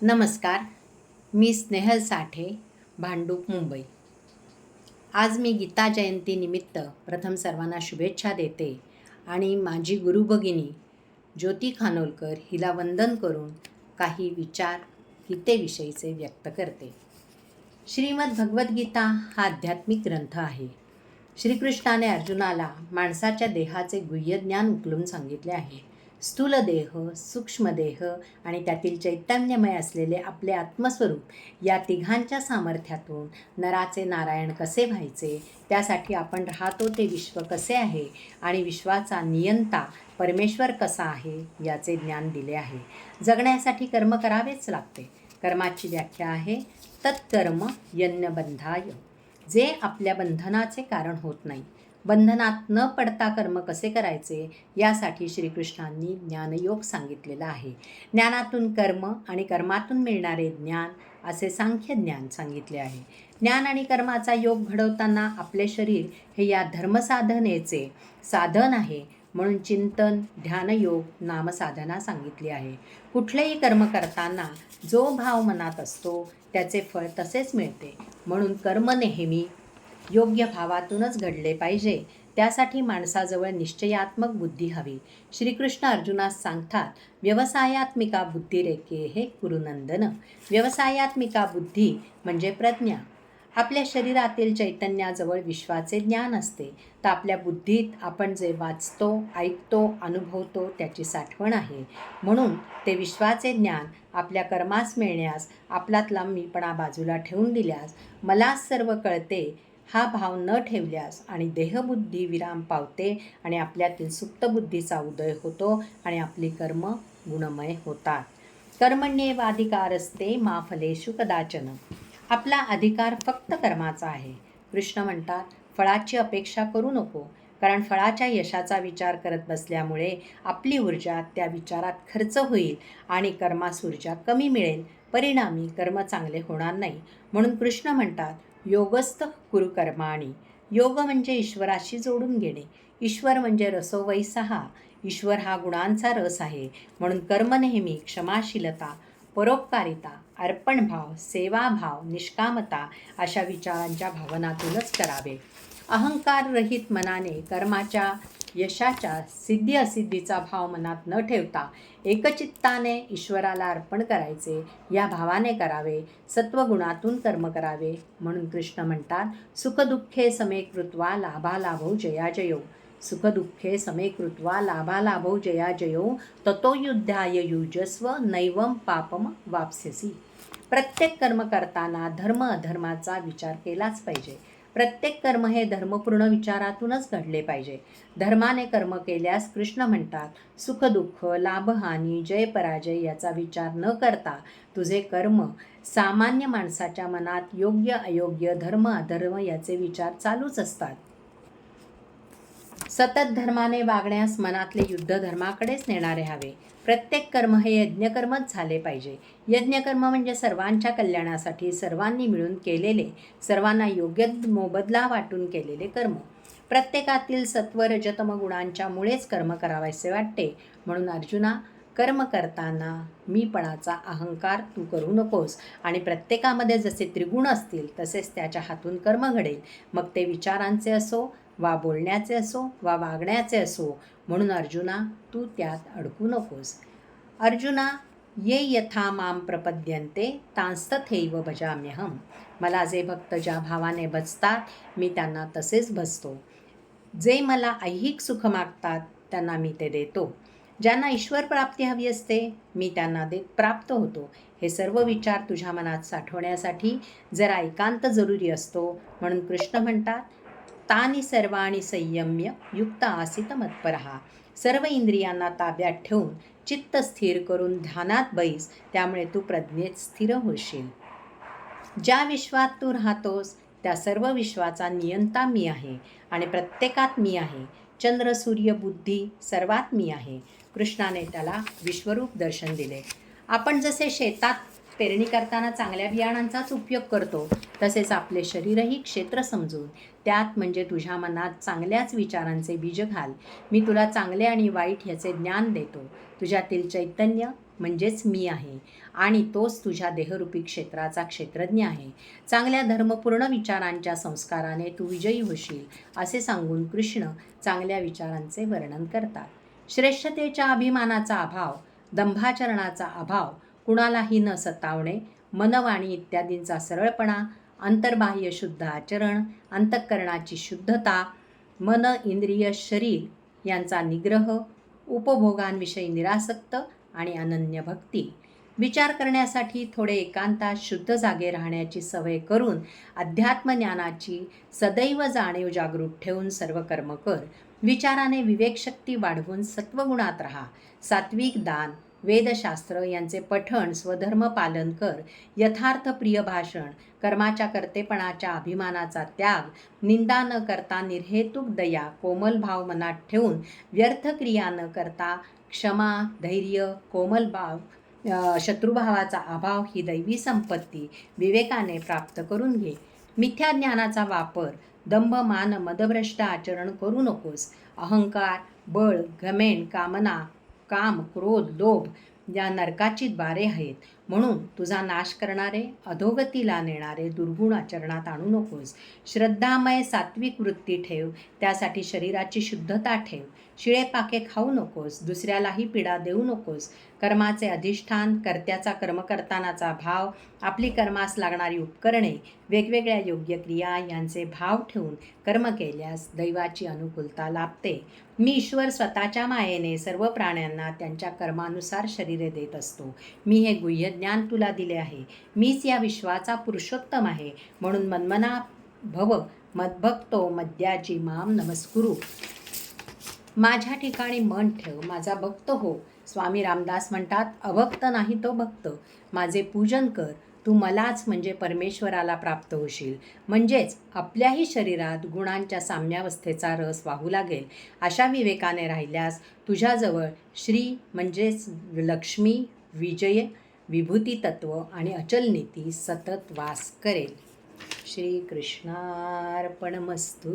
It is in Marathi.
नमस्कार. मी स्नेहल साठे, भांडूप, मुंबई. आज मी गीता जयंतीनिमित्त प्रथम सर्वांना शुभेच्छा देते आणि माझी गुरुभगिनी ज्योती खानोलकर हिला वंदन करून काही विचार गीतेविषयीचे व्यक्त करते. श्रीमद भगवद्गीता हा आध्यात्मिक ग्रंथ आहे. श्रीकृष्णाने अर्जुनाला माणसाच्या देहाचे गुह्य ज्ञान उकलून सांगितले आहे. स्थूल देह, सूक्ष्म देह आणि त्यातील चैतन्यमय असलेले आपले आत्मस्वरूप या तिघांच्या सामर्थ्यातून नराचे नारायण कसे व्हायचे, त्यासाठी आपण राहतो ते विश्व कसे आहे आणि विश्वाचा नियंता परमेश्वर कसा आहे याचे ज्ञान दिले आहे. जगण्यासाठी कर्म करावेच लागते. कर्माची व्याख्या आहे तत्कर्म यज्ञबंधाय, जे आपल्या बंधनाचे कारण होत नाही. बंधनात न पडता कर्म कसे करायचे यासाठी श्रीकृष्णांनी ज्ञानयोग सांगितलेला आहे. ज्ञानातून कर्म आणि कर्मातून मिळणारे ज्ञान असे सांख्य ज्ञान सांगितले आहे. ज्ञान आणि कर्माचा योग घडवताना आपले शरीर हे या धर्मसाधनेचे साधन आहे, म्हणून चिंतन, ध्यानयोग, नामसाधना सांगितली आहे. कुठलेही कर्म करताना जो भाव मनात असतो त्याचे फळ तसेच मिळते. म्हणून कर्म नेहमी योग्य भावातूनच घडले पाहिजे. त्यासाठी माणसाजवळ निश्चयात्मक बुद्धी हवी. श्रीकृष्ण अर्जुनास सांगतात, व्यवसायात्मिका बुद्धिरेके हे कुरुनंदन. व्यवसायात्मिका बुद्धी म्हणजे प्रज्ञा. आपल्या शरीरातील चैतन्याजवळ विश्वाचे ज्ञान असते, तर आपल्या बुद्धीत आपण जे वाचतो, ऐकतो, अनुभवतो त्याची साठवण आहे. म्हणून ते विश्वाचे ज्ञान आपल्या कर्मास मिळण्यास, आपल्यातला मीपणा बाजूला ठेवून दिल्यास, मलाच सर्व कळते हा भाव न ठेवल्यास आणि देहबुद्धी विराम पावते आणि आपल्यातील सुप्तबुद्धीचा उदय होतो आणि आपली कर्म गुणमय होतात. कर्मण्येवाधिकारस्ते मा फलेषु कदाचन. आपला अधिकार फक्त कर्माचा आहे. कृष्ण म्हणतात, फळाची अपेक्षा करू नको, कारण फळाच्या यशाचा विचार करत बसल्यामुळे आपली ऊर्जा त्या विचारात खर्च होईल आणि कर्मास ऊर्जा कमी मिळेल. परिणामी कर्म चांगले होणार नाही. म्हणून कृष्ण म्हणतात, योगस्थ कुरु कर्माणि. योग म्हणजे ईश्वराशी जोडून घेणे. ईश्वर म्हणजे रसो वैसहा. ईश्वर हा गुणांचा रस आहे. म्हणून कर्म नेहमी क्षमाशीलता, परोपकारिता, अर्पणभाव, सेवाभाव, निष्कामता अशा विचारांच्या भावनातूनच करावे. अहंकाररहित मनाने कर्माच्या यशाच्या सिद्धी असिद्धीचा भाव मनात न ठेवता एकचित्ताने ईश्वराला अर्पण करायचे, या भावाने करावे. सत्वगुणातून कर्म करावे. म्हणून कृष्ण म्हणतात, सुखदुःखे समे कृत्वा लाभालाभौ जयाजयो. सुखदुःखे समे कृत्वा लाभालाभौ जयाजयो ततो युद्धाय युजस्व नैवम पापम वाप्स्यसि. प्रत्येक कर्म करताना धर्म अधर्माचा विचार केलाच पाहिजे. प्रत्येक कर्म हे धर्मपूर्ण विचारातूनच घडले पाहिजे. धर्माने कर्म केल्यास कृष्ण म्हणतात, सुखदुःख, लाभहानी, जय पराजय याचा विचार न करता तुझे कर्म. सामान्य माणसाच्या मनात योग्य अयोग्य, धर्म अधर्म याचे विचार चालूच असतात. सतत धर्माने वागण्यास मनातले युद्ध धर्माकडेच नेणारे हवे. प्रत्येक कर्म हे यज्ञकर्मच झाले पाहिजे. यज्ञकर्म म्हणजे सर्वांच्या कल्याणासाठी सर्वांनी मिळून केलेले, सर्वांना योग्य मोबदला वाटून केलेले कर्म. प्रत्येकातील सत्व रजतम गुणांच्या मुळेच कर्म करावेसे वाटते. म्हणून अर्जुना, कर्म करताना मीपणाचा अहंकार तू करू नकोस आणि प्रत्येकामध्ये जसे त्रिगुण असतील तसेच त्याच्या हातून कर्म घडेल. मग ते विचारांचे असो वा बोलण्याचे असो वा वागण्याचे असो. म्हणून अर्जुना, तू त्यात अडकू नकोस. अर्जुना, ये यथा माम प्रपद्यन्ते तांस्तथैव भजाम्यहम. मला जे भक्त ज्या भावाने भजतात मी त्यांना तसेच भजतो. जे मला ऐहिक सुख मागतात त्यांना मी ते देतो. ज्यांना ईश्वर प्राप्ती हवी असते मी त्यांना देत प्राप्त होतो. हे सर्व विचार तुझ्या मनात साठवण्यासाठी जरा एकांत जरुरी असतो. म्हणून कृष्ण म्हणतात, तानि सर्वाणि संयम्य युक्त आसित मत्परः. सर्व इंद्रियांना ताब्यात ठेवून चित्त स्थिर करून ध्यानात बैस, त्यामुळे तू प्रज्ञेत स्थिर होशील. ज्या विश्वात तू राहतोस त्या सर्व विश्वाचा नियंता मी आहे आणि प्रत्येकात मी आहे. चंद्र, सूर्य, बुद्धी सर्वात मी आहे. कृष्णाने त्याला विश्वरूप दर्शन दिले. आपण जसे शेतात पेरणी करताना चांगल्या बियाणांचाच उपयोग करतो, तसेच आपले शरीरही क्षेत्र समजून त्यात म्हणजे तुझ्या मनात चांगल्याच विचारांचे बीज घाल. मी तुला चांगले आणि वाईट ह्याचे ज्ञान देतो. तुझ्यातील चैतन्य म्हणजेच मी आहे आणि तोच तुझ्या देहरूपी क्षेत्राचा क्षेत्रज्ञ आहे. चांगल्या धर्मपूर्ण विचारांच्या संस्काराने तू विजयी होशील असे सांगून कृष्ण चांगल्या विचारांचे वर्णन करतात. श्रेष्ठतेच्या अभिमानाचा अभाव, दंभाचरणाचा अभाव, कुणालाही न सतावणे, मनवाणी इत्यादींचा सरळपणा, अंतर्बाह्य शुद्ध आचरण, अंतःकरणाची शुद्धता, मन इंद्रिय शरीर यांचा निग्रह, उपभोगांविषयी निरासक्त आणि अनन्य भक्ती. विचार करण्यासाठी थोडे एकांतात शुद्ध जागे राहण्याची सवय करून अध्यात्मज्ञानाची सदैव जाणीव जागृत ठेवून सर्व कर्म कर. विचाराने विवेकशक्ती वाढवून सत्वगुणात राहा. सात्विक दान, वेदशास्त्र यांचे पठण, स्वधर्म पालन कर. यथार्थ प्रिय भाषण, कर्माच्या कर्तेपणाच्या अभिमानाचा त्याग, निंदा न करता निर्हेतुक दया, कोमल भाव मनात ठेवून व्यर्थ क्रिया न करता क्षमा, धैर्य, कोमल भाव, शत्रुभावाचा अभाव ही दैवी संपत्ती विवेकाने प्राप्त करून घे. मिथ्या ज्ञानाचा वापर, दंभ, मान, मदभ्रष्ट आचरण करू नकोस. अहंकार, बळ, घमेंड, कामना, काम, क्रोध, लोभ या नरकाची द्वारे आहेत. म्हणून तुझा नाश करणारे, अधोगतीला नेणारे दुर्गुण आचरणात आणू नकोस. श्रद्धामय सात्विक वृत्ती ठेव. त्यासाठी शरीराची शुद्धता ठेव. शिळे पाके खाऊ नकोस. दुसऱ्यालाही पीडा देऊ नकोस. कर्माचे अधिष्ठान, कर्त्याचा कर्म करतानाचा भाव, आपली कर्मास लागणारी उपकरणे, वेगवेगळ्या योग्य क्रिया यांचे भाव ठेवून कर्म केल्यास दैवाची अनुकूलता लाभते. मी ईश्वर स्वतःच्या मायेने सर्व प्राण्यांना त्यांच्या कर्मानुसार शरीरे देत असतो. मी हे गुह्य ज्ञान तुला दिले आहे. मीच या विश्वाचा पुरुषोत्तम आहे. म्हणून मन्मना भव मद्भक्तो मद्याची माम नमस्कुरु. माझ्या ठिकाणी मन ठेव, माझा भक्त हो. स्वामी रामदास म्हणतात, अभक्त नाही तो भक्त. माझे पूजन कर, तू मलाच म्हणजे परमेश्वराला प्राप्त होशील. म्हणजेच आपल्याही शरीरात गुणांच्या साम्यावस्थेचा रस वाहू लागेल. अशा विवेकाने राहिल्यास तुझ्याजवळ श्री म्हणजेच लक्ष्मी, विजय, विभूती तत्व आणि अचल नीती सतत वास करेल. श्रीकृष्णार्पणमस्तु.